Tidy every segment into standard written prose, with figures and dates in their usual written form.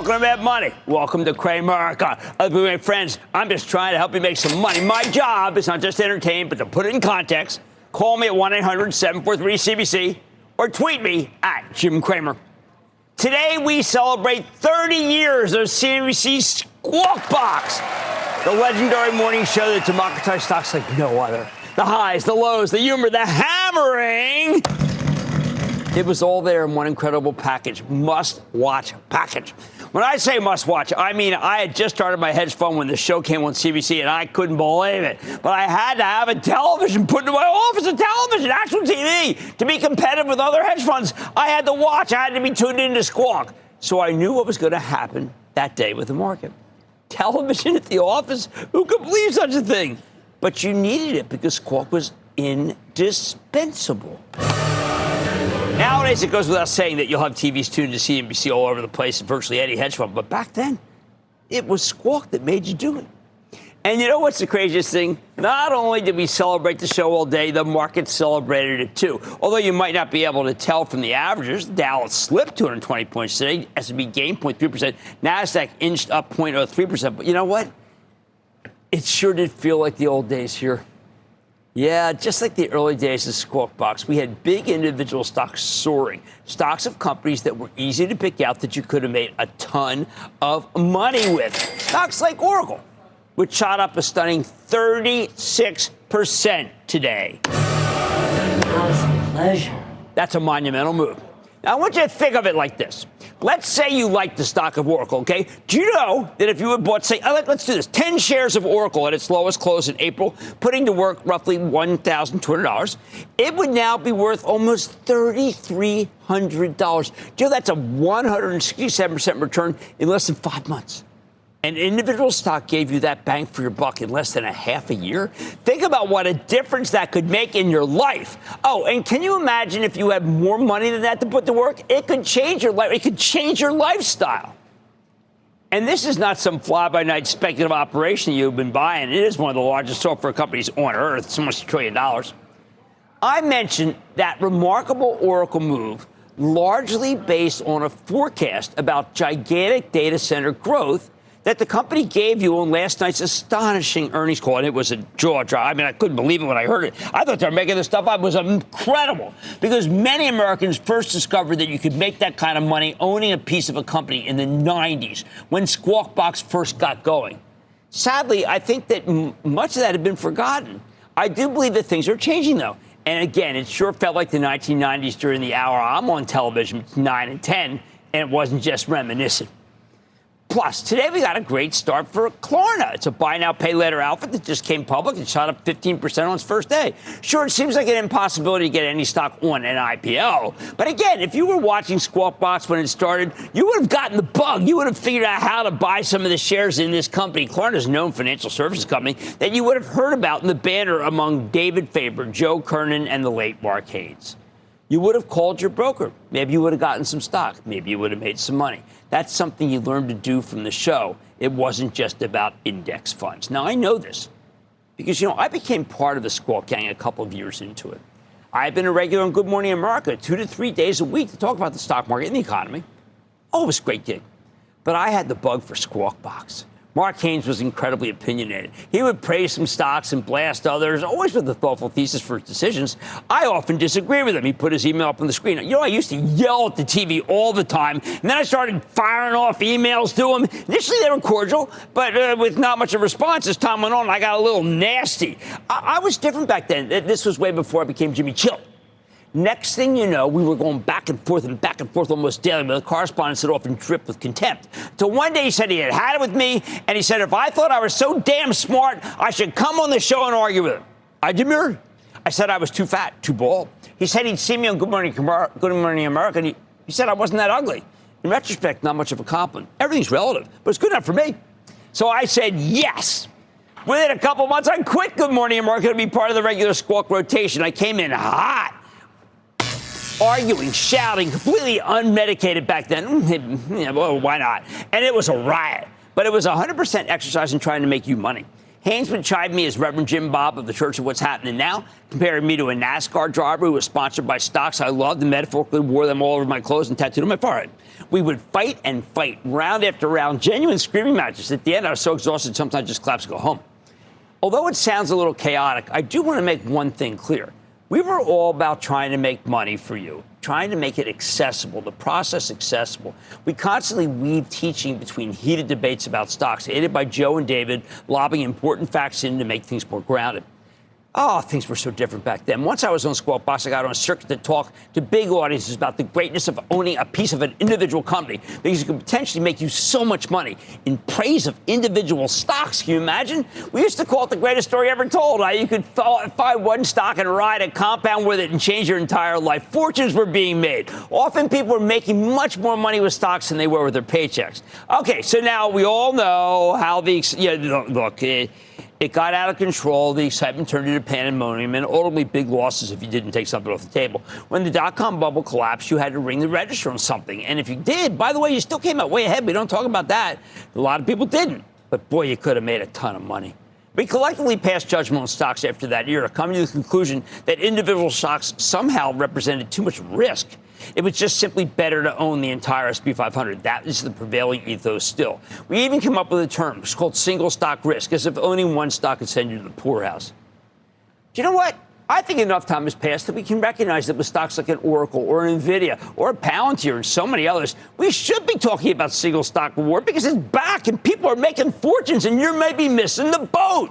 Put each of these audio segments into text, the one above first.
Welcome to Mad Money. Welcome to Cramerica. My friends, I'm just trying to help you make some money. My job is not just to entertain, but to put it in context. Call me at 1-800-743-CBC or tweet me at Jim Cramer. Today, we celebrate 30 years of CNBC's Squawk Box, the legendary morning show that democratized stocks like no other. The highs, the lows, the humor, the hammering. It was all there in one incredible package, must-watch package. When I say must-watch, I mean I had just started my hedge fund when the show came on CBC, and I couldn't believe it. But I had to have a television put into my office, a television, actual TV, to be competitive with other hedge funds. I had to watch. I had to be tuned into Squawk. So I knew what was going to happen that day with the market. Television at the office? Who could believe such a thing? But you needed it because Squawk was indispensable. Nowadays, it goes without saying that you'll have TVs tuned to CNBC all over the place in virtually any hedge fund. But back then, it was Squawk that made you do it. And you know what's the craziest thing? Not only did we celebrate the show all day, the market celebrated it too. Although you might not be able to tell from the averages, the Dow slipped 220 points today. S&P gained 0.3%. NASDAQ inched up 0.03%. But you know what? It sure did feel like the old days here. Yeah, just like the early days of Squawk Box, we had big individual stocks soaring, stocks of companies that were easy to pick out that you could have made a ton of money with. Stocks like Oracle, which shot up a stunning 36% today. How's the pleasure? That's a monumental move. Now, I want you to think of it like this. Let's say you like the stock of Oracle, okay? Do you know that if you had bought, say, let's do this, 10 shares of Oracle at its lowest close in April, putting to work roughly $1,200, it would now be worth almost $3,300. Do you know that's a 167% return in less than 5 months? An individual stock gave you that bang for your buck in less than a half a year. Think about what a difference that could make in your life. Oh, and can you imagine if you had more money than that to put to work? It could change your life. It could change your lifestyle. And this is not some fly-by-night speculative operation you've been buying. It is one of the largest software companies on earth. It's almost $1 trillion. I mentioned that remarkable Oracle move largely based on a forecast about gigantic data center growth that the company gave you on last night's astonishing earnings call, and it was a jaw drop. I mean, I couldn't believe it when I heard it. I thought they were making this stuff up. It was incredible because many Americans first discovered that you could make that kind of money owning a piece of a company in the 90s when Squawk Box first got going. Sadly, I think that much of that had been forgotten. I do believe that things are changing, though. And again, it sure felt like the 1990s during the hour I'm on television, 9 and 10, and it wasn't just reminiscent. Plus, today we got a great start for Klarna. It's a buy now, pay later outfit that just came public and shot up 15% on its first day. Sure, it seems like an impossibility to get any stock on an IPO. But again, if you were watching Squawk Box when it started, you would have gotten the bug. You would have figured out how to buy some of the shares in this company. Klarna is a known financial services company that you would have heard about in the banner among David Faber, Joe Kernan, and the late Mark Haynes. You would have called your broker. Maybe you would have gotten some stock. Maybe you would have made some money. That's something you learned to do from the show. It wasn't just about index funds. Now, I know this because, I became part of the Squawk Gang a couple of years into it. I've been a regular on Good Morning America 2 to 3 days a week to talk about the stock market and the economy. Oh, it was a great gig. But I had the bug for Squawk Box. Mark Haynes was incredibly opinionated. He would praise some stocks and blast others, always with a thoughtful thesis for his decisions. I often disagree with him. He put his email up on the screen. I used to yell at the TV all the time, and then I started firing off emails to him. Initially, they were cordial, but with not much of a response. As time went on, I got a little nasty. I was different back then. This was way before I became Jimmy Chill. Next thing you know, we were going back and forth almost daily with a correspondence that often dripped with contempt. Till one day he said he had it with me, and he said if I thought I was so damn smart, I should come on the show and argue with him. I demurred. I said I was too fat, too bald. He said he'd see me on Good Morning America, and he said I wasn't that ugly. In retrospect, not much of a compliment. Everything's relative, but it's good enough for me. So I said yes. Within a couple months, I quit Good Morning America to be part of the regular Squawk rotation. I came in hot. Arguing, shouting, completely unmedicated back then. Well, why not? And it was a riot. But it was 100% exercise in trying to make you money. Haynes would chide me as Reverend Jim Bob of the Church of What's Happening Now, comparing me to a NASCAR driver who was sponsored by stocks I loved and metaphorically wore them all over my clothes and tattooed on my forehead. We would fight and fight, round after round, genuine screaming matches. At the end, I was so exhausted, sometimes I just collapse and go home. Although it sounds a little chaotic, I do want to make one thing clear. We were all about trying to make money for you, trying to make it accessible, the process accessible. We constantly weave teaching between heated debates about stocks, aided by Joe and David, lobbing important facts in to make things more grounded. Oh, things were so different back then. Once I was on Squawk Box, I got on a circuit to talk to big audiences about the greatness of owning a piece of an individual company, because it could potentially make you so much money in praise of individual stocks. Can you imagine? We used to call it the greatest story ever told. You could find one stock and ride a compound with it and change your entire life. Fortunes were being made. Often people were making much more money with stocks than they were with their paychecks. Okay, so now we all know how it got out of control. The excitement turned into pandemonium and ultimately big losses if you didn't take something off the table. When the dot-com bubble collapsed, you had to ring the register on something. And if you did, by the way, you still came out way ahead. We don't talk about that. A lot of people didn't. But, boy, you could have made a ton of money. We collectively passed judgment on stocks after that year, coming to the conclusion that individual stocks somehow represented too much risk. It was just simply better to own the entire S&P 500. That is the prevailing ethos still. We even came up with a term. It's called single stock risk, as if owning one stock could send you to the poorhouse. Do you know what? I think enough time has passed that we can recognize that with stocks like an Oracle or an NVIDIA or a Palantir and so many others, we should be talking about single stock reward because it's back and people are making fortunes and you're maybe missing the boat.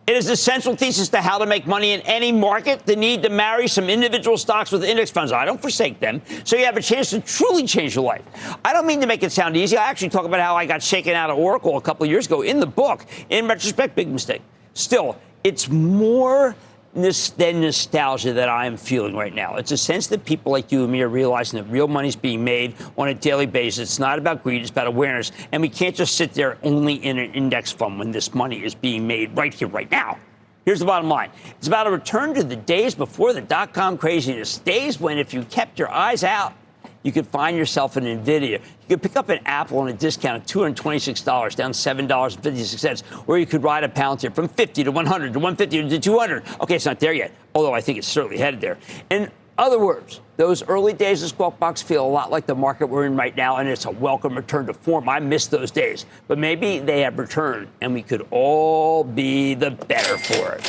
It is the central thesis to how to make money in any market, the need to marry some individual stocks with index funds. I don't forsake them, so you have a chance to truly change your life. I don't mean to make it sound easy. I actually talk about how I got shaken out of Oracle a couple of years ago in the book. In retrospect, big mistake. Still, it's more than nostalgia that I am feeling right now. It's a sense that people like you and me are realizing that real money is being made on a daily basis. It's not about greed, it's about awareness. And we can't just sit there only in an index fund when this money is being made right here, right now. Here's the bottom line. It's about a return to the days before the dot-com craziness, days when if you kept your eyes out, you could find yourself in NVIDIA. You could pick up an Apple on a discount of $226, down $7.56, or you could ride a Palantir from 50 to 100 to 150 to 200. Okay, it's not there yet, although I think it's certainly headed there. In other words, those early days of Squawk Box feel a lot like the market we're in right now, and it's a welcome return to form. I miss those days, but maybe they have returned, and we could all be the better for it.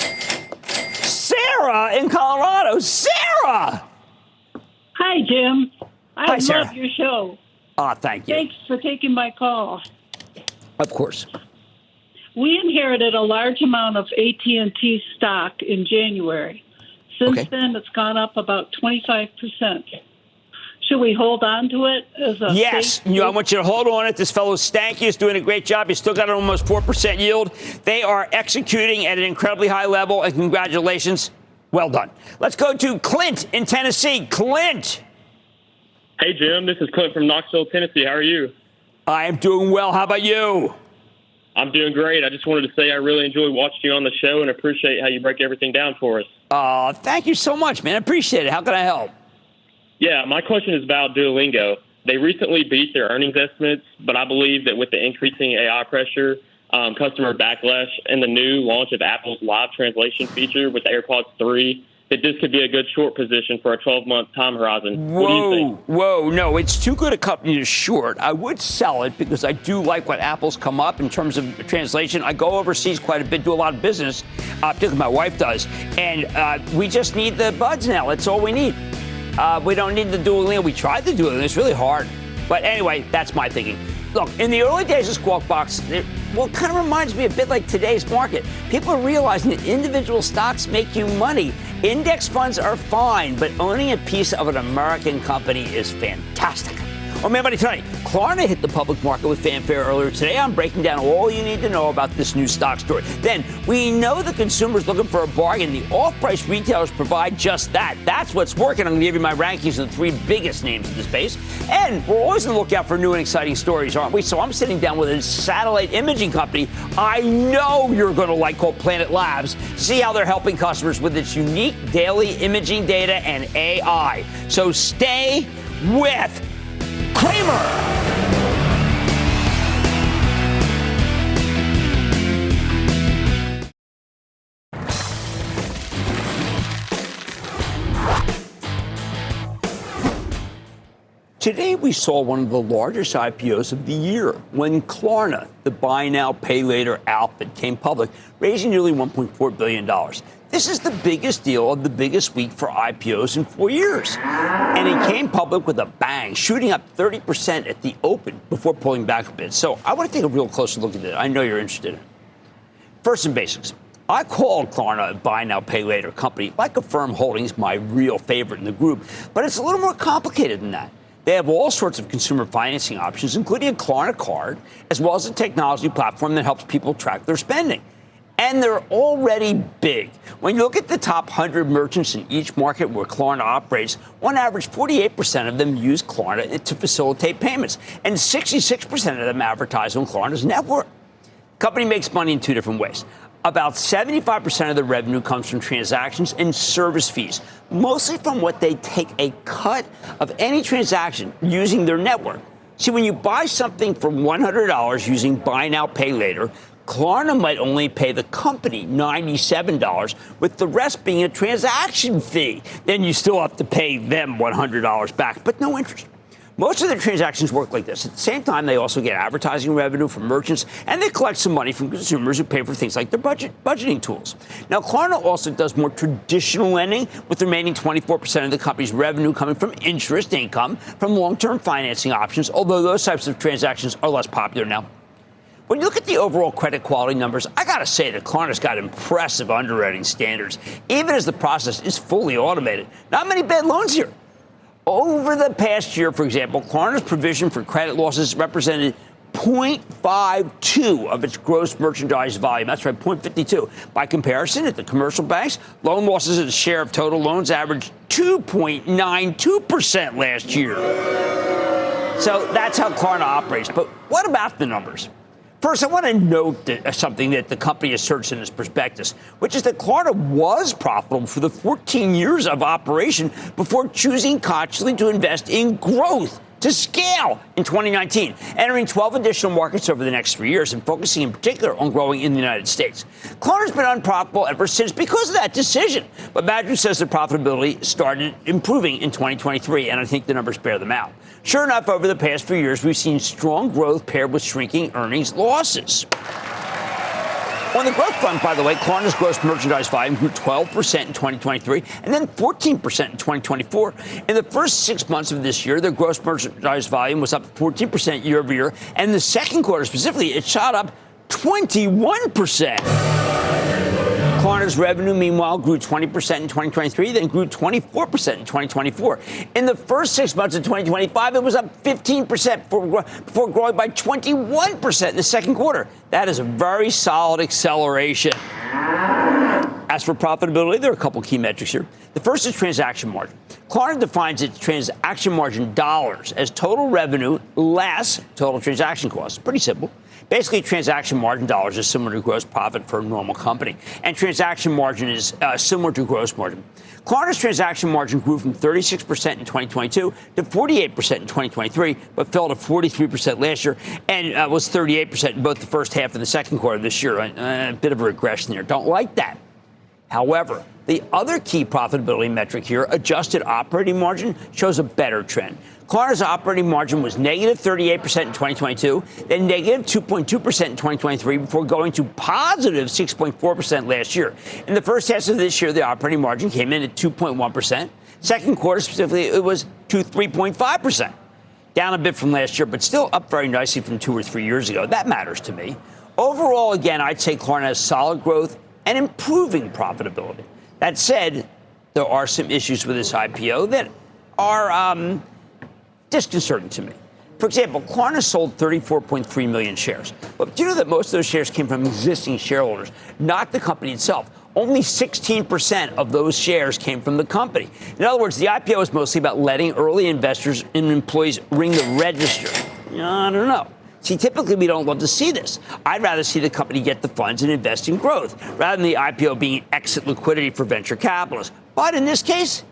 Sarah in Colorado. Sarah! Hi, Jim. Hi, I Sarah. love your show. Thank you. Thanks for taking my call. Of course. We inherited a large amount of AT&T stock in January. Since then, it's gone up about 25%. Should we hold on to it as a Yes. I want you to hold on it. This fellow Stanky is doing a great job. He's still got an almost 4% yield. They are executing at an incredibly high level, and congratulations. Well done. Let's go to Clint in Tennessee. Clint. Hey, Jim, this is Clint from Knoxville, Tennessee. How are you? I am doing well. How about you? I'm doing great. I just wanted to say I really enjoy watching you on the show and appreciate how you break everything down for us. Thank you so much, man. I appreciate it. How can I help? Yeah, my question is about Duolingo. They recently beat their earnings estimates, but I believe that with the increasing AI pressure, customer backlash, and the new launch of Apple's live translation feature with the AirPods 3, that this could be a good short position for a 12-month time horizon. What do you think? Whoa, no, it's too good a company to short. I would sell it because I do like what Apple's come up in terms of translation. I go overseas quite a bit, do a lot of business, particularly my wife does, and we just need the buds now. That's all we need. We don't need the Duolingo. We tried the Duolingo. It's really hard. But anyway, that's my thinking. Look, in the early days of Squawk Box, it kind of reminds me a bit like today's market. People are realizing that individual stocks make you money. Index funds are fine, but owning a piece of an American company is fantastic. Oh, man, buddy, tonight, Klarna hit the public market with fanfare earlier today. I'm breaking down all you need to know about this new stock story. Then, we know the consumer's looking for a bargain. The off-price retailers provide just that. That's what's working. I'm going to give you my rankings of the three biggest names in the space. And we're always on the lookout for new and exciting stories, aren't we? So I'm sitting down with a satellite imaging company I know you're going to like called Planet Labs to see how they're helping customers with its unique daily imaging data and AI. So stay with Cramer. Today, we saw one of the largest IPOs of the year when Klarna, the buy now, pay later outfit, came public, raising nearly $1.4 billion. This is the biggest deal of the biggest week for IPOs in 4 years. And it came public with a bang, shooting up 30% at the open before pulling back a bit. So I want to take a real closer look at it. I know you're interested in it. First, some basics. I called Klarna a buy now, pay later company, like Affirm Holdings, my real favorite in the group. But it's a little more complicated than that. They have all sorts of consumer financing options, including a Klarna card, as well as a technology platform that helps people track their spending. And they're already big. When you look at the top 100 merchants in each market where Klarna operates, on average, 48% of them use Klarna to facilitate payments, and 66% of them advertise on Klarna's network. The company makes money in two different ways. About 75% of the revenue comes from transactions and service fees, mostly from what they take a cut of any transaction using their network. See, when you buy something for $100 using buy now, pay later, Klarna might only pay the company $97, with the rest being a transaction fee. Then you still have to pay them $100 back, but no interest. Most of the transactions work like this. At the same time, they also get advertising revenue from merchants, and they collect some money from consumers who pay for things like their budgeting tools. Now, Klarna also does more traditional lending, with the remaining 24% of the company's revenue coming from interest income from long-term financing options, although those types of transactions are less popular now. When you look at the overall credit quality numbers, I got to say that Klarna's got impressive underwriting standards, even as the process is fully automated. Not many bad loans here. Over the past year, for example, Klarna's provision for credit losses represented 0.52 of its gross merchandise volume. That's right, 0.52. By comparison, at the commercial banks, loan losses as a share of total loans averaged 2.92% last year. So that's how Klarna operates. But what about the numbers? First, I want to note something that the company asserts in its prospectus, which is that Klarna was profitable for the 14 years of operation before choosing consciously to invest in growth to scale in 2019, entering 12 additional markets over the next 3 years and focusing in particular on growing in the United States. Klarna's been unprofitable ever since because of that decision. But management says the profitability started improving in 2023, and I think the numbers bear them out. Sure enough, over the past few years, we've seen strong growth paired with shrinking earnings losses. On the growth front, by the way, Klarna's gross merchandise volume grew 12% in 2023 and then 14% in 2024. In the first 6 months of this year, their gross merchandise volume was up 14% year over year. And in the second quarter specifically, it shot up 21%. Klarna's revenue, meanwhile, grew 20% in 2023, then grew 24% in 2024. In the first 6 months of 2025, it was up 15% before growing by 21% in the second quarter. That is a very solid acceleration. As for profitability, there are a couple key metrics here. The first is transaction margin. Klarna defines its transaction margin dollars as total revenue less total transaction costs. Pretty simple. Basically, transaction margin dollars is similar to gross profit for a normal company, and transaction margin is similar to gross margin. Klarna's transaction margin grew from 36% in 2022 to 48% in 2023, but fell to 43% last year and was 38% in both the first half and the second quarter of this year. A bit of a regression there. Don't like that. However, the other key profitability metric here, adjusted operating margin, shows a better trend. Klarna's operating margin was negative 38% in 2022, then negative 2.2% in 2023, before going to positive 6.4% last year. In the first half of this year, the operating margin came in at 2.1%. Second quarter specifically, it was to 3.5%. Down a bit from last year, but still up very nicely from 2 or 3 years ago. That matters to me. Overall, again, I'd say Klarna has solid growth and improving profitability. That said, there are some issues with this IPO that are disconcerting to me. For example, Klarna sold 34.3 million shares. But do you know that most of those shares came from existing shareholders, not the company itself? Only 16% of those shares came from the company. In other words, the IPO is mostly about letting early investors and employees ring the register. I don't know. See, typically we don't love to see this. I'd rather see the company get the funds and invest in growth, rather than the IPO being exit liquidity for venture capitalists. But in this case,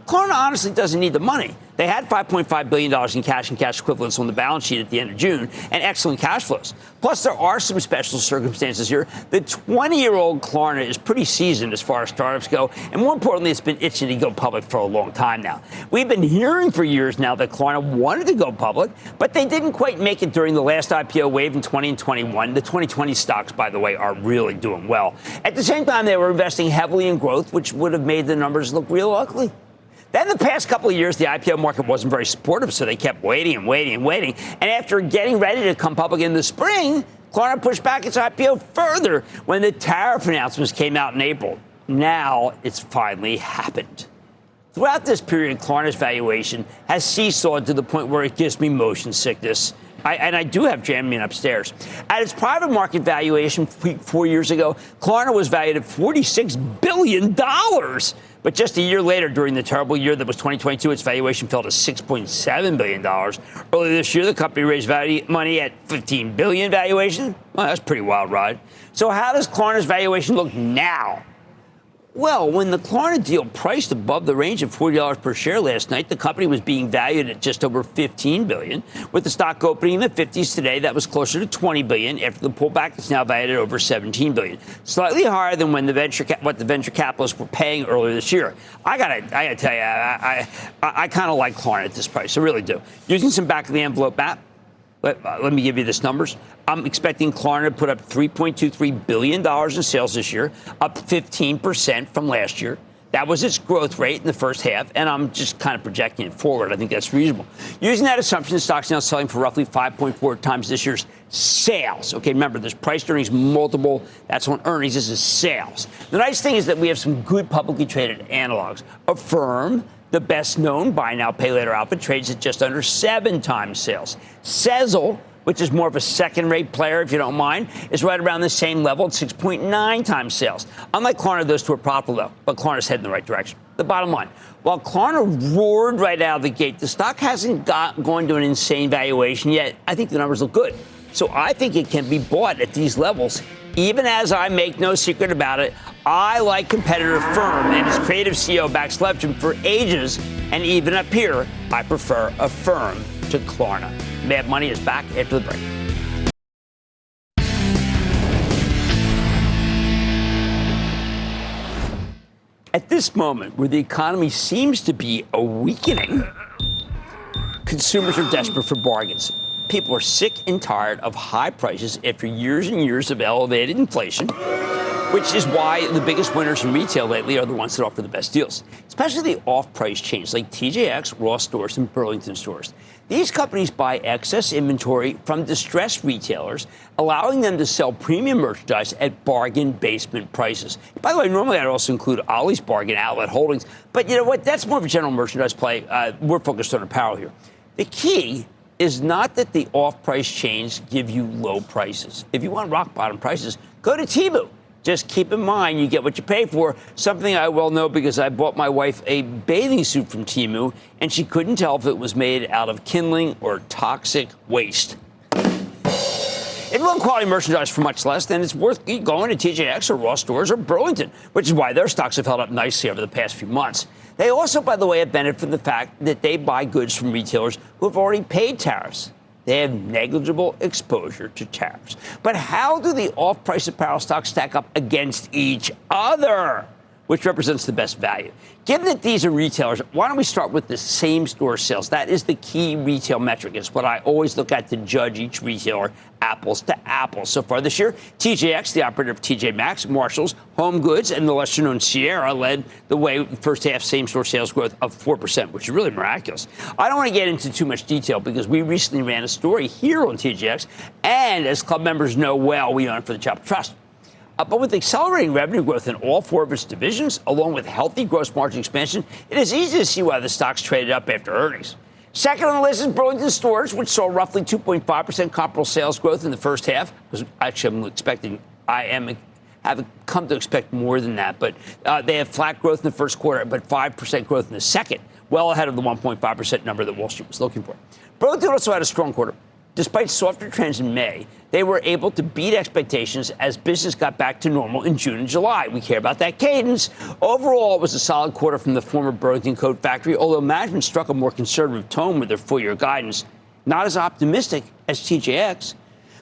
Klarna honestly doesn't need the money. They had $5.5 billion in cash and cash equivalents on the balance sheet at the end of June and excellent cash flows. Plus, there are some special circumstances here. The 20-year-old Klarna is pretty seasoned as far as startups go, and more importantly, it's been itching to go public for a long time now. We've been hearing for years now that Klarna wanted to go public, but they didn't quite make it during the last IPO wave in 20 and 21. The 2020 stocks, by the way, are really doing well. At the same time, they were investing heavily in growth, which would have made the numbers look real ugly. Then the past couple of years, the IPO market wasn't very supportive, so they kept waiting and waiting and waiting. And after getting ready to come public in the spring, Klarna pushed back its IPO further when the tariff announcements came out in April. Now it's finally happened. Throughout this period, Klarna's valuation has seesawed to the point where it gives me motion sickness. I do have Jammin upstairs. At its private market valuation 4 years ago, Klarna was valued at $46 billion. But just a year later, during the terrible year that was 2022, its valuation fell to $6.7 billion. Earlier this year, the company raised money at $15 billion valuation. Well, that's a pretty wild ride. So how does Klarna's valuation look now? Well, when the Klarna deal priced above the range of $40 per share last night, the company was being valued at just over $15 billion. With the stock opening in the 50s today, that was closer to $20 billion. After the pullback, it's now valued at over $17 billion, slightly higher than when what the venture capitalists were paying earlier this year. I gotta tell you, I kind of like Klarna at this price. I really do. Using some back of the envelope math. Let me give you this numbers. I'm expecting Klarna to put up $3.23 billion in sales this year, up 15% from last year. That was its growth rate in the first half, and I'm just kind of projecting it forward. I think that's reasonable. Using that assumption, the stock's now selling for roughly 5.4 times this year's sales. Okay, remember, there's price earnings multiple. That's on earnings. This is sales. The nice thing is that we have some good publicly traded analogs. Affirm, the best-known buy now, pay later outfit, trades at just under 7 times sales. Sezzle, which is more of a second-rate player, if you don't mind, is right around the same level at 6.9 times sales. Unlike Klarna, those two are profitable, though, but Klarna's heading in the right direction. The bottom line, while Klarna roared right out of the gate, the stock hasn't gone to an insane valuation yet. I think the numbers look good. So I think it can be bought at these levels. Even as I make no secret about it, I like competitor Firm and its creative CEO Max Levchin for ages, and even up here, I prefer Affirm to Klarna. Mad Money is back after the break. At this moment, where the economy seems to be weakening, consumers are desperate for bargains. People are sick and tired of high prices after years and years of elevated inflation, which is why the biggest winners in retail lately are the ones that offer the best deals, especially the off-price chains like TJX, Ross Stores, and Burlington Stores. These companies buy excess inventory from distressed retailers, allowing them to sell premium merchandise at bargain basement prices. By the way, normally I'd also include Ollie's Bargain Outlet Holdings, but you know what? That's more of a general merchandise play. We're focused on apparel here. The key is not that the off-price chains give you low prices. If you want rock-bottom prices, go to Temu. Just keep in mind you get what you pay for, something I well know because I bought my wife a bathing suit from Temu, and she couldn't tell if it was made out of kindling or toxic waste. If you want quality merchandise for much less, then it's worth going to TJX or Ross Stores or Burlington, which is why their stocks have held up nicely over the past few months. They also, by the way, have benefited from the fact that they buy goods from retailers who have already paid tariffs. They have negligible exposure to tariffs. But how do the off-price apparel stocks stack up against each other? Which represents the best value? Given that these are retailers, why don't we start with the same store sales? That is the key retail metric. It's what I always look at to judge each retailer apples to apples. So far this year, TJX, the operator of TJ Maxx, Marshalls, Home Goods, and the lesser-known Sierra led the way with first half same-store sales growth of 4%, which is really miraculous. I don't want to get into too much detail because we recently ran a story here on TJX, and as club members know well, we own it for the Chapel Trust. But with accelerating revenue growth in all 4 of its divisions, along with healthy gross margin expansion, it is easy to see why the stock's traded up after earnings. Second on the list is Burlington Stores, which saw roughly 2.5% comparable sales growth in the first half. I have come to expect more than that, but they had flat growth in the first quarter, but 5% growth in the second, well ahead of the 1.5% number that Wall Street was looking for. Burlington also had a strong quarter. Despite softer trends in May, they were able to beat expectations as business got back to normal in June and July. We care about that cadence. Overall, it was a solid quarter from the former Burlington Coat Factory, although management struck a more conservative tone with their full-year guidance. Not as optimistic as TJX.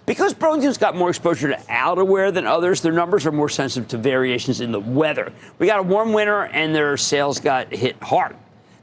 Because Burlington's got more exposure to outerwear than others, their numbers are more sensitive to variations in the weather. We got a warm winter, and their sales got hit hard.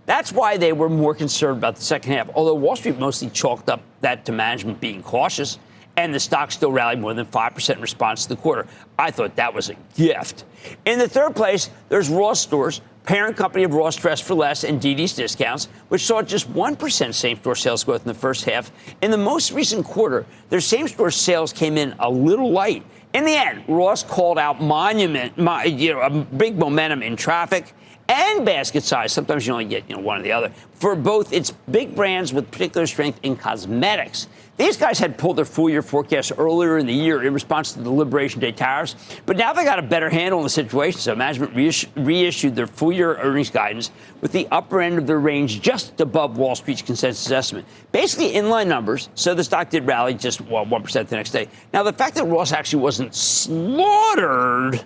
That's why they were more concerned about the second half, although Wall Street mostly chalked up that to management being cautious, and the stock still rallied more than 5% in response to the quarter. I thought that was a gift. In the third place, there's Ross Stores, parent company of Ross Dress for Less and dd's Discounts, which saw just 1% same-store sales growth in the first half. In the most recent quarter, their same-store sales came in a little light. In the end, Ross called out a big momentum in traffic and basket size. Sometimes you only get one or the other for both its big brands with particular strength in cosmetics. These guys had pulled their full-year forecast earlier in the year in response to the Liberation Day tariffs, but now they got a better handle on the situation, so management reissued their full-year earnings guidance with the upper end of their range just above Wall Street's consensus estimate. Basically inline numbers, so the stock did rally just 1% the next day. Now, the fact that Ross actually wasn't slaughtered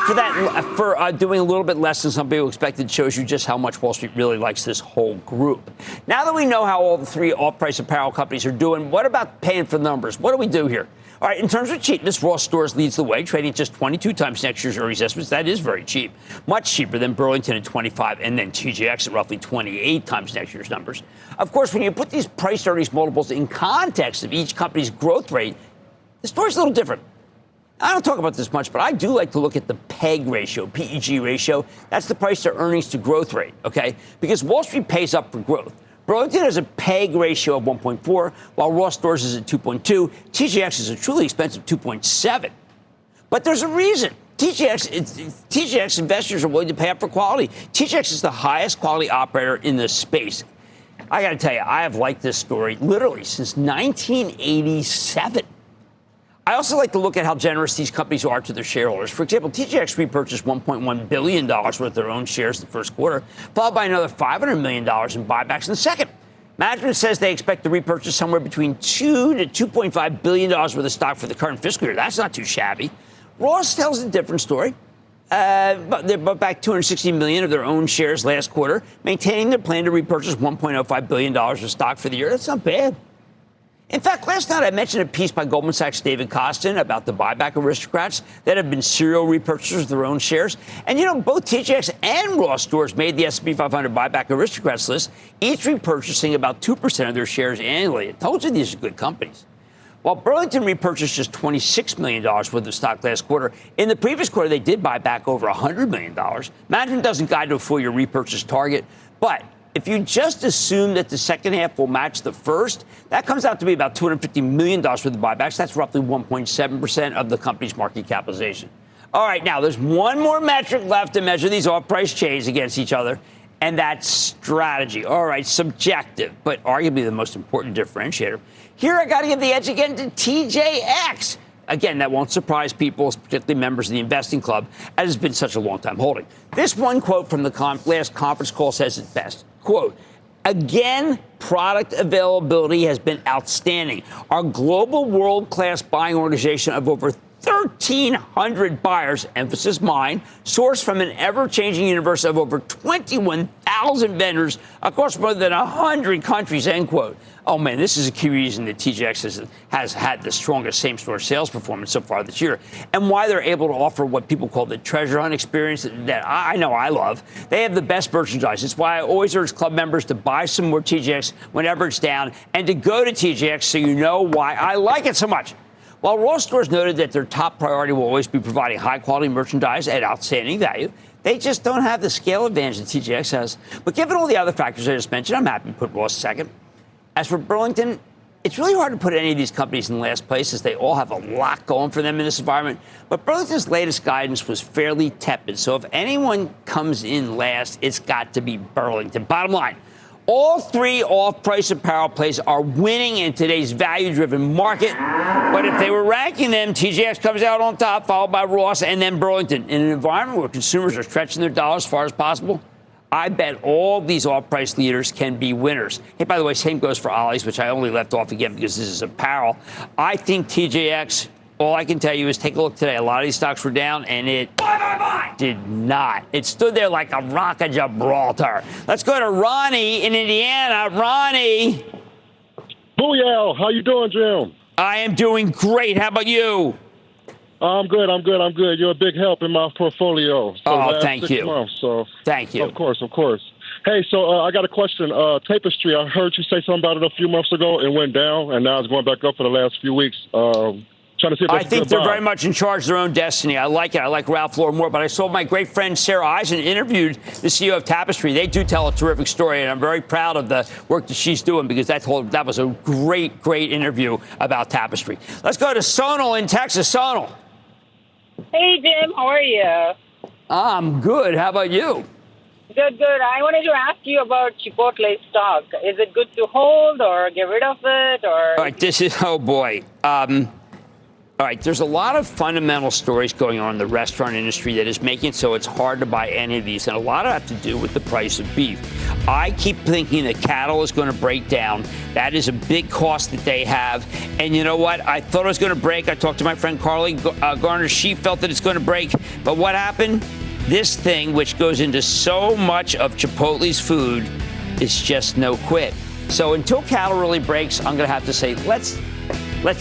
for doing a little bit less than some people expected shows you just how much Wall Street really likes this whole group. Now that we know how all the three off-price apparel companies are doing, what about paying for the numbers? What do we do here? All right, in terms of cheapness, Ross Stores leads the way, trading at just 22 times next year's earnings estimates. That is very cheap, much cheaper than Burlington at 25 and then TJX at roughly 28 times next year's numbers. Of course, when you put these price earnings multiples in context of each company's growth rate, the story's a little different. I don't talk about this much, but I do like to look at the PEG ratio, PEG ratio. That's the price to earnings to growth rate, okay? Because Wall Street pays up for growth. Burlington has a PEG ratio of 1.4, while Ross Stores is at 2.2. TJX is a truly expensive 2.7. But there's a reason. TJX investors are willing to pay up for quality. TJX is the highest quality operator in this space. I got to tell you, I have liked this story literally since 1987. I also like to look at how generous these companies are to their shareholders. For example, TJX repurchased $1.1 billion worth of their own shares in the first quarter, followed by another $500 million in buybacks in the second. Management says they expect to repurchase somewhere between $2 to $2.5 billion worth of stock for the current fiscal year. That's not too shabby. Ross tells a different story. But they bought back $260 million of their own shares last quarter, maintaining their plan to repurchase $1.05 billion of stock for the year. That's not bad. In fact, last night I mentioned a piece by Goldman Sachs' David Kostin about the buyback aristocrats that have been serial repurchasers of their own shares. And, both TJX and Ross Stores made the S&P 500 buyback aristocrats list, each repurchasing about 2% of their shares annually. I told you these are good companies. While Burlington repurchased just $26 million worth of stock last quarter, in the previous quarter they did buy back over $100 million. Management doesn't guide to a full-year repurchase target, but if you just assume that the second half will match the first, that comes out to be about $250 million worth of buybacks. That's roughly 1.7% of the company's market capitalization. All right, now there's one more metric left to measure these off-price chains against each other, and that's strategy. All right, subjective, but arguably the most important differentiator. Here I got to give the edge again to TJX. Again, that won't surprise people, particularly members of the investing club, as it's been such a long time holding. This one quote from the last conference call says it best. Quote, again, product availability has been outstanding. Our global world-class buying organization of over 1,300 buyers, emphasis mine, sourced from an ever-changing universe of over 21,000 vendors across more than 100 countries, end quote. Oh, man, this is a key reason that TJX has had the strongest same-store sales performance so far this year, and why they're able to offer what people call the treasure hunt experience that I know I love. They have the best merchandise. It's why I always urge club members to buy some more TJX whenever it's down, and to go to TJX so you know why I like it so much. While Ross Stores noted that their top priority will always be providing high-quality merchandise at outstanding value, they just don't have the scale advantage that TJX has. But given all the other factors I just mentioned, I'm happy to put Ross second. As for Burlington, it's really hard to put any of these companies in last place, as they all have a lot going for them in this environment. But Burlington's latest guidance was fairly tepid. So if anyone comes in last, it's got to be Burlington. Bottom line, all three off-price apparel plays are winning in today's value-driven market. But if they were ranking them, TJX comes out on top, followed by Ross and then Burlington. In an environment where consumers are stretching their dollars as far as possible, I bet all these off-price leaders can be winners. Hey, by the way, same goes for Ollie's, which I only left off again because this is apparel. I think TJX, all I can tell you is take a look today. A lot of these stocks were down, and it did not. It stood there like a rock of Gibraltar. Let's go to Ronnie in Indiana. Ronnie. Booyah! How you doing, Jim? I am doing great. How about you? I'm good. You're a big help in my portfolio. Thank you. Thank you. Of course. Hey, so I got a question. Tapestry, I heard you say something about it a few months ago. It went down, and now it's going back up for the last few weeks. Trying to see if that's I think a good they're buy. very much in charge of their own destiny. I like it. I like Ralph Lauren more, but I saw my great friend Sarah Eisen interviewed the CEO of Tapestry. They do tell a terrific story, and I'm very proud of the work that she's doing because that was a great interview about Tapestry. Let's go to Sonal in Texas. Sonal. Hey, Jim. How are you? I'm good. How about you? Good. I wanted to ask you about Chipotle stock. Is it good to hold or get rid of it? Or All right, oh boy. All right, there's a lot of fundamental stories going on in the restaurant industry that is making it so it's hard to buy any of these, and a lot of it have to do with the price of beef. I keep thinking that cattle is going to break down. That is a big cost that they have. And you know what? I thought it was going to break. I talked to my friend Carly Garner. She felt that it's going to break. But what happened? This thing, which goes into so much of Chipotle's food, is just no quit. So until cattle really breaks, I'm going to have to say, let's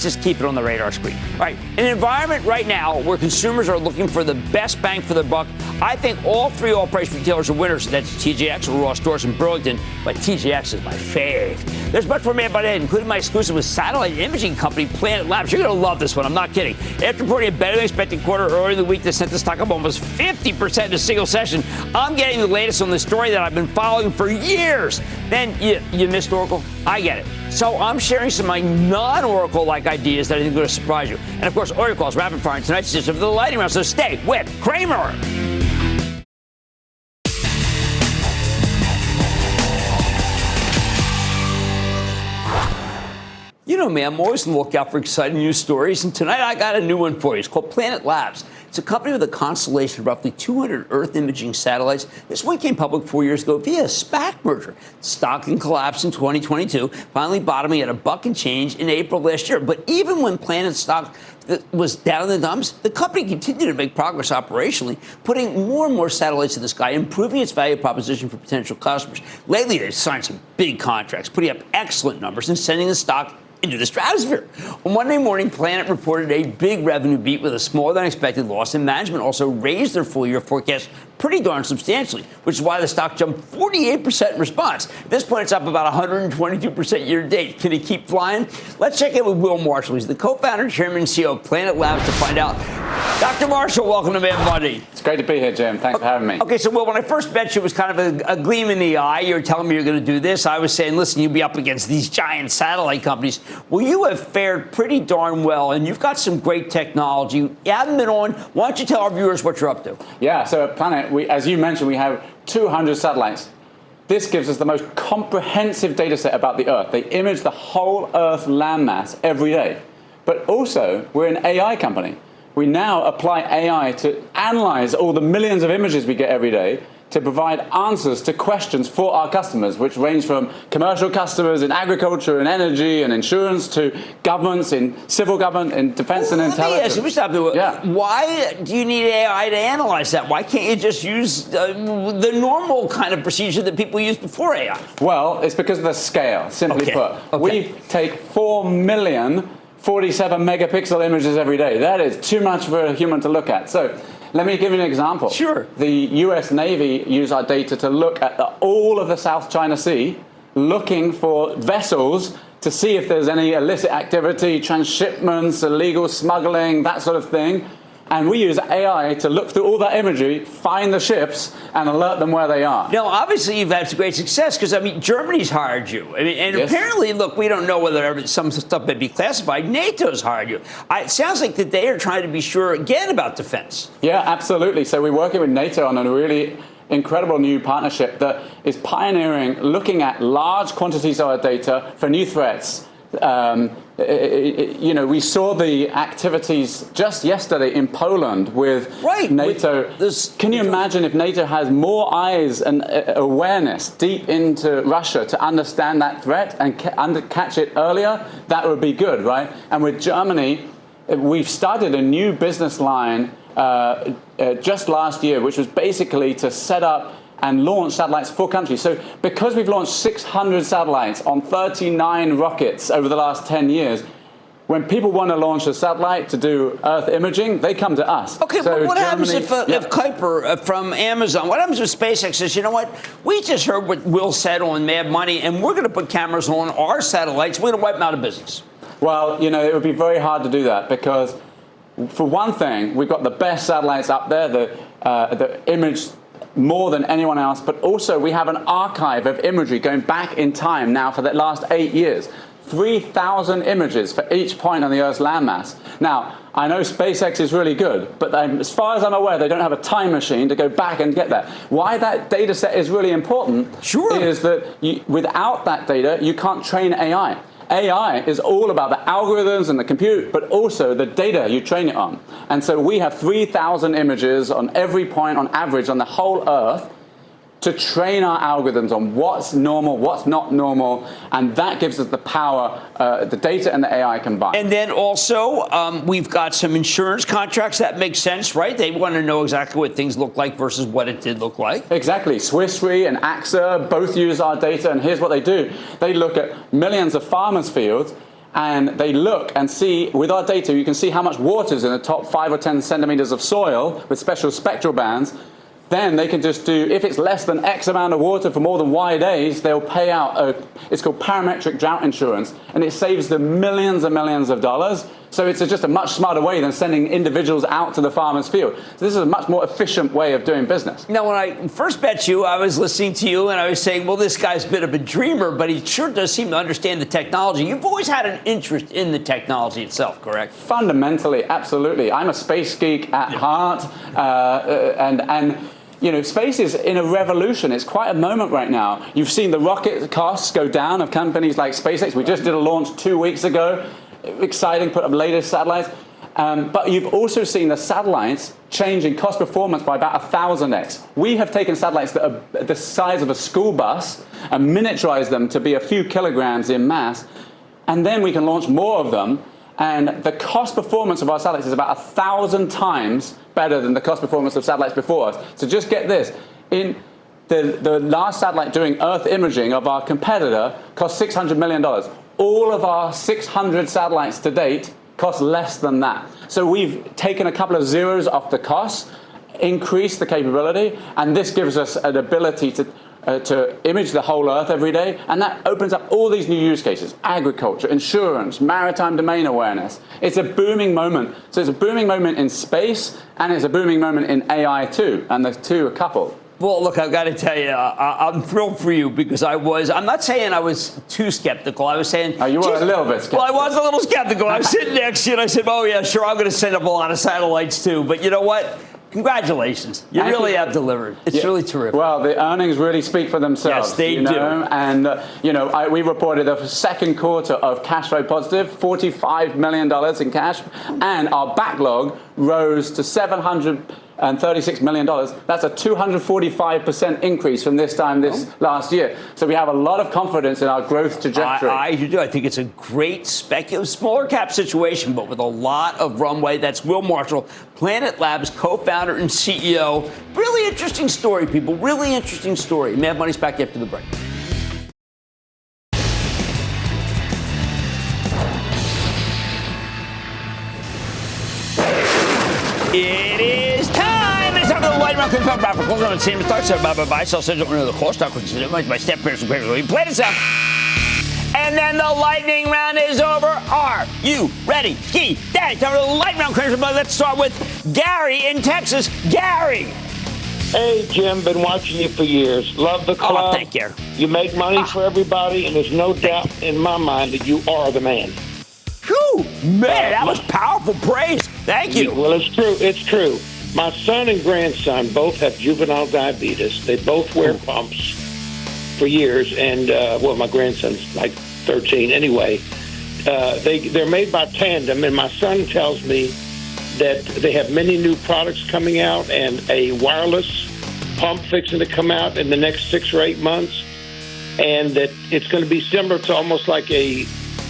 just keep it on the radar screen. All right, in an environment right now where consumers are looking for the best bang for their buck, I think all three all-price retailers are winners. That's TJX or Ross Stores in Burlington, but TJX is my fave. There's much more made by today, including my exclusive with satellite imaging company Planet Labs. You're going to love this one. I'm not kidding. After reporting a better-than-expected quarter earlier in the week that sent the stock up almost 50% in a single session, I'm getting the latest on the story that I've been following for years. Then you missed Oracle? I get it. So I'm sharing some of my non-Oracle-like ideas that I think are going to surprise you. And, of course, all your calls rapid fire in tonight's edition of the Lightning Round. So stay with Cramer. You know me, I'm always on the lookout for exciting news stories, and tonight I got a new one for you. It's called Planet Labs. It's a company with a constellation of roughly 200 Earth imaging satellites. This one came public 4 years ago via a SPAC merger. Stock collapsed in 2022, finally bottoming at $1 and change in April last year. But even when Planet stock was down in the dumps, the company continued to make progress operationally, putting more and more satellites in the sky, improving its value proposition for potential customers. Lately, they've signed some big contracts, putting up excellent numbers and sending the stock into the stratosphere. On Monday morning, Planet reported a big revenue beat with a smaller than expected loss, and management also raised their full year forecast pretty darn substantially, which is why the stock jumped 48% in response. At this point, it's up about 122% year to date. Can it keep flying? Let's check in with Will Marshall. He's the co-founder, chairman, and CEO of Planet Labs to find out. Dr. Marshall, welcome to Mad Money. It's great to be here, Jim. Thanks for having me. Okay, so Will, when I first met you, it was kind of a gleam in the eye. You were telling me you're going to do this. I was saying, listen, you'll be up against these giant satellite companies. Well, you have fared pretty darn well, and you've got some great technology. You haven't been on. Why don't you tell our viewers what you're up to? Yeah, so at Planet, as you mentioned, we have 200 satellites. This gives us the most comprehensive data set about the Earth. They image the whole Earth landmass every day. But also, we're an AI company. We now apply AI to analyze all the millions of images we get every day to provide answers to questions for our customers, which range from commercial customers in agriculture and energy and insurance to governments in civil government, in defense and intelligence. Let me stop there. Yeah. Why do you need AI to analyze that? Why can't you just use the normal kind of procedure that people used before AI? Well, it's because of the scale, simply put. We take 4 million 47 megapixel images every day. That is too much for a human to look at. So let me give you an example. Sure. The US Navy use our data to look at all of the South China Sea, looking for vessels to see if there's any illicit activity, transshipments, illegal smuggling, that sort of thing. And we use AI to look through all that imagery, find the ships, and alert them where they are. Now, obviously, you've had some great success because, Germany's hired you. And yes. Apparently, look, we don't know whether some stuff may be classified. NATO's hired you. It sounds like that they are trying to be sure, again, about defense. Yeah, absolutely. So we're working with NATO on a really incredible new partnership that is pioneering looking at large quantities of our data for new threats. we saw the activities just yesterday in Poland with NATO. Can you imagine if NATO has more eyes and awareness deep into Russia to understand that threat and catch it earlier? That would be good, right? And with Germany, we've started a new business line just last year, which was basically to set up and launch satellites for countries. So because we've launched 600 satellites on 39 rockets over the last 10 years, when people want to launch a satellite to do Earth imaging, they come to us. Okay, so but what happens if Kuiper from Amazon, what happens if SpaceX says, you know what, we just heard what Will said on Mad Money, and we're going to put cameras on our satellites, we're going to wipe them out of business? Well, it would be very hard to do that because, for one thing, we've got the best satellites up there, the image more than anyone else, but also we have an archive of imagery going back in time now for the last 8 years. 3,000 images for each point on the Earth's landmass. Now, I know SpaceX is really good, but as far as I'm aware, they don't have a time machine to go back and get that. Why that data set is really important is that without that data, you can't train AI. AI is all about the algorithms and the compute, but also the data you train it on. And so we have 3,000 images on every point on average on the whole Earth to train our algorithms on what's normal, what's not normal, and that gives us the power, the data and the AI combined. And then also, we've got some insurance contracts. That makes sense, right? They want to know exactly what things look like versus what it did look like. Exactly. Swiss Re and AXA both use our data, and here's what they do. They look at millions of farmers' fields, and they look and see, with our data, you can see how much water is in the top 5 or 10 centimeters of soil with special spectral bands. Then they can just do, if it's less than X amount of water for more than Y days, they'll pay out, it's called parametric drought insurance, and it saves them millions and millions of dollars. So it's just a much smarter way than sending individuals out to the farmer's field. So this is a much more efficient way of doing business. Now, when I first met you, I was listening to you, and I was saying, well, this guy's a bit of a dreamer, but he sure does seem to understand the technology. You've always had an interest in the technology itself, correct? Fundamentally, absolutely. I'm a space geek at heart, and space is in a revolution. It's quite a moment right now. You've seen the rocket costs go down of companies like SpaceX. We just did a launch 2 weeks ago. Exciting, put up latest satellites. But you've also seen the satellites change in cost performance by about 1,000x. We have taken satellites that are the size of a school bus and miniaturized them to be a few kilograms in mass. And then we can launch more of them. And the cost performance of our satellites is about 1,000 times better than the cost performance of satellites before us. So just get this. In the last satellite doing Earth imaging of our competitor cost $600 million. All of our 600 satellites to date cost less than that. So we've taken a couple of zeros off the cost, increased the capability, and this gives us an ability to image the whole Earth every day, and that opens up all these new use cases: agriculture, insurance, maritime domain awareness. It's a booming moment. So it's a booming moment in space, and it's a booming moment in AI too, and the two are coupled. Well, look, I've got to tell you, I'm thrilled for you because I'm not saying I was too skeptical. I was saying... Oh, you were a little bit skeptical. Well, I was a little skeptical. I was sitting next to you and I said, oh, yeah, sure, I'm going to send up a lot of satellites too. But you know what? Congratulations. You really have delivered. It's really terrific. Well, the earnings really speak for themselves. Yes, they do. And, we reported a second quarter of cash flow positive, $45 million in cash, and our backlog rose to $736 million. That's a 245% increase from this time last year. So we have a lot of confidence in our growth trajectory. I do. I think it's a great speculative, smaller cap situation, but with a lot of runway. That's Will Marshall, Planet Labs co-founder and CEO. Really interesting story, people. Really interesting story. Mad Money's back after the break. It is time. It's time for the lightning round. Quick power for close on the team. Starts out by sell says don't know the close stock, which is my step pairs and Cramer. We play this out. And then the lightning round is over. Are you ready? Ski, Daddy, time for the lightning round. Cramer. Let's start with Gary in Texas. Gary. Hey, Jim, been watching you for years. Love the club. Oh, thank you. You make money for everybody, and there's no doubt in my mind that you are the man. Whew, man, that was powerful praise. Thank you. Well, it's true. It's true. My son and grandson both have juvenile diabetes. They both wear pumps for years. And, my grandson's like 13 anyway. they're made by Tandem, and my son tells me that they have many new products coming out and a wireless pump fixing to come out in the next 6 or 8 months, and that it's going to be similar to almost like a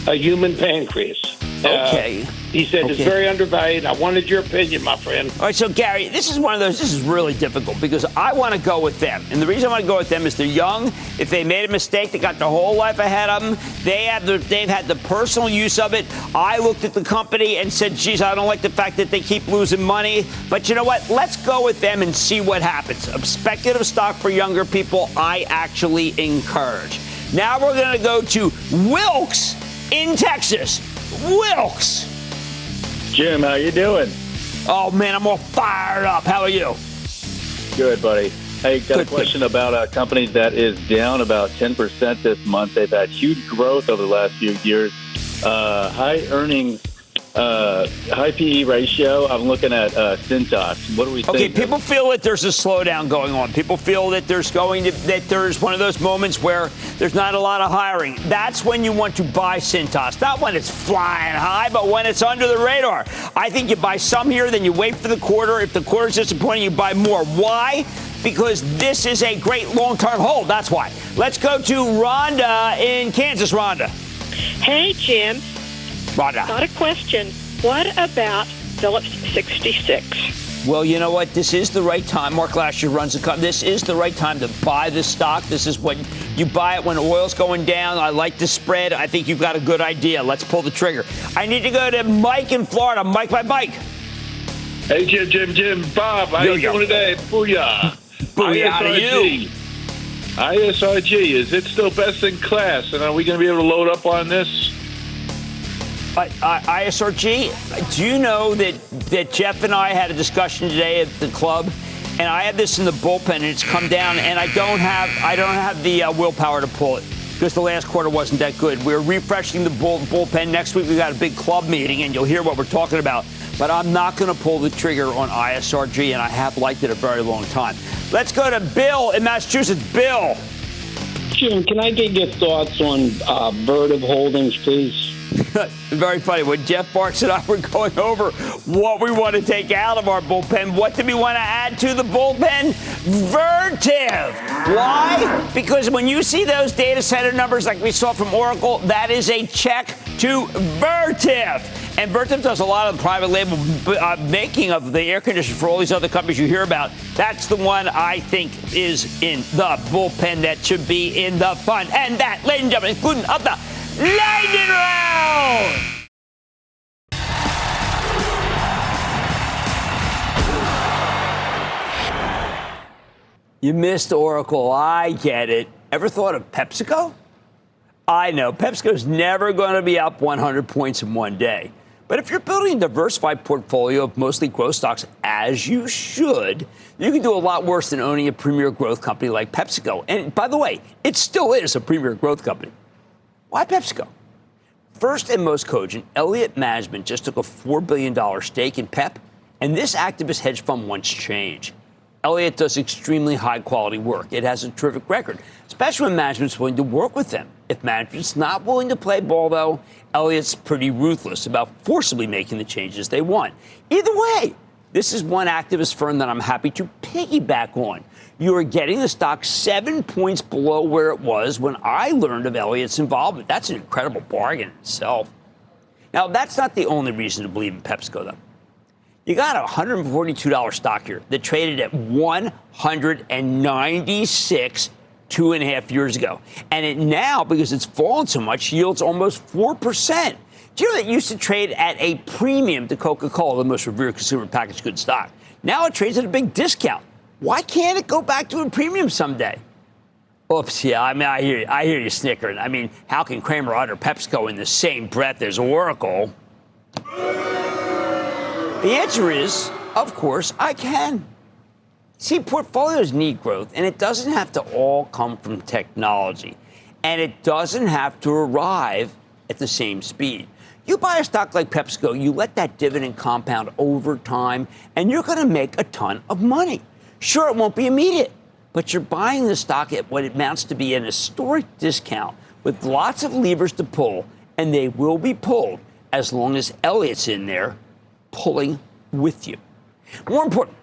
human pancreas. Okay. He said it's very undervalued. I wanted your opinion, my friend. All right, so Gary, this is really difficult because I want to go with them. And the reason I want to go with them is they're young. If they made a mistake, they got their whole life ahead of them. They've had the personal use of it. I looked at the company and said, geez, I don't like the fact that they keep losing money. But you know what? Let's go with them and see what happens. A speculative stock for younger people, I actually encourage. Now we're going to go to Wilkes in Texas. Wilkes. Jim, how you doing? Oh, man, I'm all fired up. How are you? Good, buddy. Hey, got a question about a company that is down about 10% this month. They've had huge growth over the last few years. High earnings, high PE ratio. I'm looking at Cintas. What do we think? Okay, people feel that there's a slowdown going on. People feel that there's one of those moments where there's not a lot of hiring. That's when you want to buy Cintas. Not when it's flying high, but when it's under the radar. I think you buy some here, then you wait for the quarter. If the quarter's disappointing, you buy more. Why? Because this is a great long-term hold. That's why. Let's go to Rhonda in Kansas. Rhonda. Hey, Jim. Rhonda. Got a question. What about Phillips 66? Well, you know what? This is the right time. Mark Lasher runs the company. This is the right time to buy this stock. This is when you buy it when oil's going down. I like the spread. I think you've got a good idea. Let's pull the trigger. I need to go to Mike in Florida. Mike. Hey, Jim. Bob, how you doing today? Booyah. Booyah to you. ISRG, is it still best in class? And are we going to be able to load up on this? ISRG, do you know that Jeff and I had a discussion today at the club, and I had this in the bullpen, and it's come down, and I don't have the willpower to pull it because the last quarter wasn't that good. We're refreshing the bullpen. Next week we got a big club meeting, and you'll hear what we're talking about. But I'm not going to pull the trigger on ISRG, and I have liked it a very long time. Let's go to Bill in Massachusetts. Bill. Jim, can I get your thoughts on Vertiv Holdings, please? Very funny. When Jeff Barks and I were going over what we want to take out of our bullpen, what do we want to add to the bullpen? Vertiv. Why? Because when you see those data center numbers like we saw from Oracle, that is a check to Vertiv. And Vertiv does a lot of the private label making of the air conditioners for all these other companies you hear about. That's the one I think is in the bullpen that should be in the fund. And that, ladies and gentlemen, including of the lightning round. You missed Oracle. I get it. Ever thought of PepsiCo? I know PepsiCo's never going to be up 100 points in one day. But if you're building a diversified portfolio of mostly growth stocks, as you should, you can do a lot worse than owning a premier growth company like PepsiCo. And by the way, it still is a premier growth company. Why PepsiCo? First and most cogent, Elliott Management just took a $4 billion stake in Pep, and this activist hedge fund wants change. Elliott does extremely high-quality work. It has a terrific record, especially when management's willing to work with them. If management's not willing to play ball, though, Elliott's pretty ruthless about forcibly making the changes they want. Either way, this is one activist firm that I'm happy to piggyback on. You are getting the stock 7 points below where it was when I learned of Elliott's involvement. That's an incredible bargain in itself. Now, that's not the only reason to believe in PepsiCo, though. You got a $142 stock here that traded at 196 2.5 years ago. And it now, because it's fallen so much, yields almost 4%. Do you know that it used to trade at a premium to Coca-Cola, the most revered consumer packaged goods stock? Now it trades at a big discount. Why can't it go back to a premium someday? Oops, yeah, I mean, I hear you snickering. I mean, how can Cramer utter PepsiCo in the same breath as Oracle? The answer is, of course, I can. See, portfolios need growth, and it doesn't have to all come from technology. And it doesn't have to arrive at the same speed. You buy a stock like PepsiCo, you let that dividend compound over time, and you're going to make a ton of money. Sure, it won't be immediate, but you're buying the stock at what amounts to be an historic discount with lots of levers to pull and they will be pulled as long as Elliott's in there pulling with you. More important,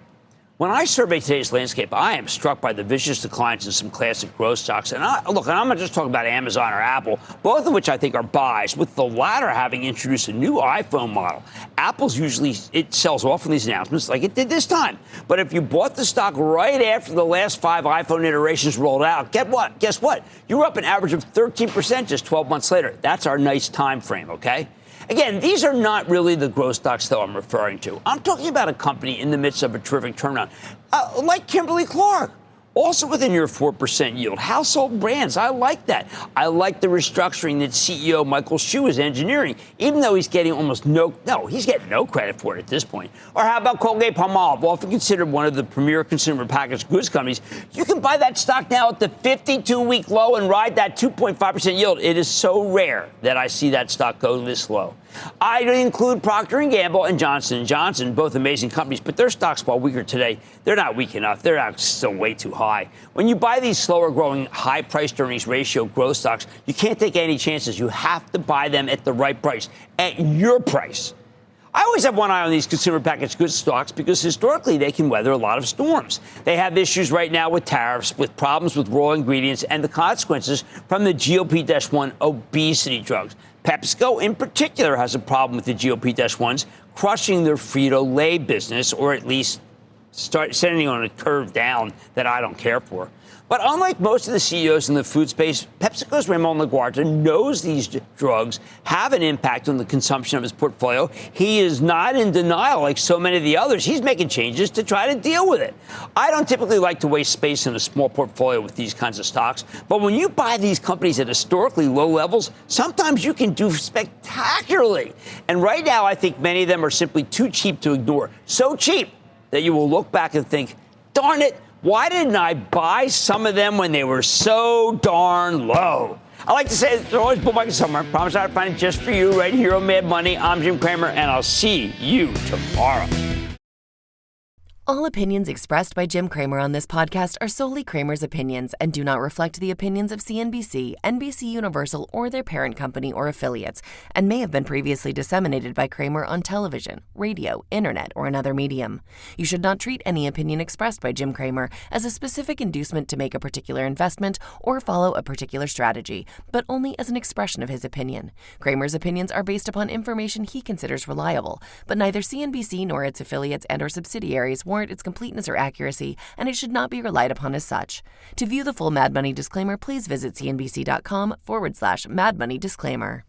when I survey today's landscape, I am struck by the vicious declines in some classic growth stocks. And I'm not just talking about Amazon or Apple, both of which I think are buys, with the latter having introduced a new iPhone model. Apple's usually, it sells off on these announcements like it did this time. But if you bought the stock right after the last 5 iPhone iterations rolled out, guess what? You were up an average of 13% just 12 months later. That's our nice time frame, okay? Again, these are not really the growth stocks, though, I'm referring to. I'm talking about a company in the midst of a terrific turnaround, like Kimberly-Clark, also within your 4% yield. Household brands, I like that. I like the restructuring that CEO Michael Hsu is engineering, even though he's getting he's getting no credit for it at this point. Or how about Colgate-Palmolive, often considered one of the premier consumer packaged goods companies? You can buy that stock now at the 52-week low and ride that 2.5% yield. It is so rare that I see that stock go this low. I include Procter & Gamble and Johnson & Johnson, both amazing companies, but their stocks, while weaker today, they're not weak enough. They're still way too high. When you buy these slower-growing, high-priced earnings ratio growth stocks, you can't take any chances. You have to buy them at the right price, at your price. I always have one eye on these consumer packaged goods stocks because historically they can weather a lot of storms. They have issues right now with tariffs, with problems with raw ingredients, and the consequences from the GLP-1 obesity drugs. PepsiCo, in particular, has a problem with the GLP-1s, crushing their Frito-Lay business, or at least sending on a curve down that I don't care for. But unlike most of the CEOs in the food space, PepsiCo's Ramon Laguarta knows these drugs have an impact on the consumption of his portfolio. He is not in denial like so many of the others. He's making changes to try to deal with it. I don't typically like to waste space in a small portfolio with these kinds of stocks, but when you buy these companies at historically low levels, sometimes you can do spectacularly. And right now, I think many of them are simply too cheap to ignore. So cheap that you will look back and think, darn it, why didn't I buy some of them when they were so darn low? I like to say there's always bull market somewhere. I promise I'll find it just for you right here on Mad Money. I'm Jim Cramer, and I'll see you tomorrow. All opinions expressed by Jim Cramer on this podcast are solely Cramer's opinions and do not reflect the opinions of CNBC, NBC Universal, or their parent company or affiliates, and may have been previously disseminated by Cramer on television, radio, internet, or another medium. You should not treat any opinion expressed by Jim Cramer as a specific inducement to make a particular investment or follow a particular strategy, but only as an expression of his opinion. Cramer's opinions are based upon information he considers reliable, but neither CNBC nor its affiliates and or subsidiaries warrant its completeness or accuracy, and it should not be relied upon as such. To view the full Mad Money disclaimer, please visit cnbc.com/Mad Money disclaimer.